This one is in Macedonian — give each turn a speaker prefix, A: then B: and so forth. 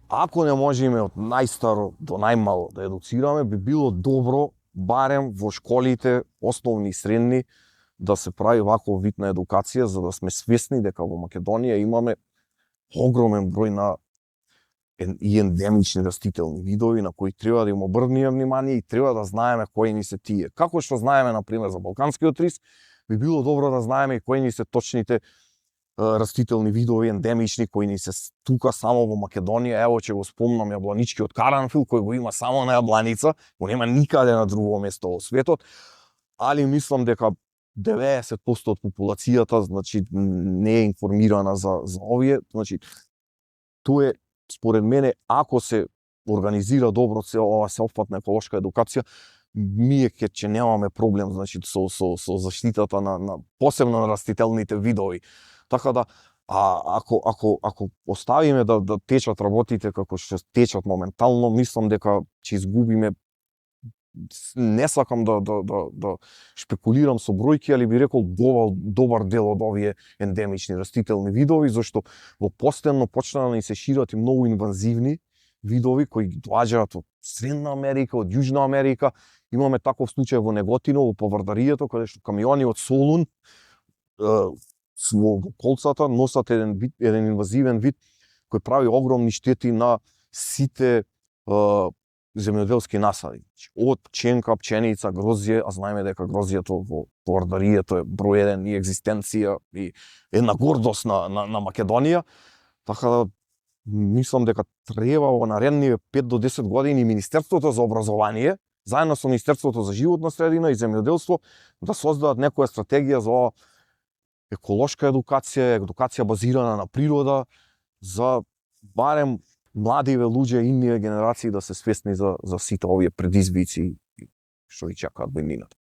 A: ако не можеме од најстаро до најмало да едуцираме, би било добро барем во школите, основни и средни, да се прави ваков вид на едукација, за да сме свесни дека во Македонија имаме огромен број на и ендемични растителни видови на кои треба да им обрнеме внимание и треба да знаеме кои ни се тие. Како што знаеме, например, за балканскиот рис, би било добро да знаеме и кои ни се точните растителни видови ендемични кои ни се тука само во Македонија. Ево ќе го спомнам јабланичкиот каранфил кој го има само на Јабланица, го нема никаде на друго место во светот, али мислам дека 90% од популацијата, значи, не е информирана за овие, значи, тоа е, според мене, ако се организира добро ова сеопфатна еколошка едукација, ние ќе немаме проблем, значи, со заштитата на посебно на растителните видови. Така да, ако оставиме да течат работите како што течат моментално, мислам дека ќе изгубиме. Не сакам да шпекулирам со бројки, али би рекол добар дел од овие ендемични растителни видови, зашто во постепно почна да ни се шират и многу инвазивни видови кои доаѓаат од Средна Америка, од Јужна Америка. Имаме таков случај во Неготино, во Поврдарието, каде што камиони од Солун во колцата носат еден инвазивен вид кој прави огромни штети на сите земјоделски насади. Од пченка, пченица, грозје, а знаеме дека грозјето во Поврдарието е број еден и екзистенција и една гордост на Македонија. Така да мислам дека треба во наредниве 5 до 10 години Министерството за образование, заедно со Министерството за животна средина и земјоделство, да создадат некоја стратегија за ова еколошка едукација базирана на природа, за барем младиве луѓе и идниве генерации да се свесни за сите овие предизвици што ги чекаат во иднината.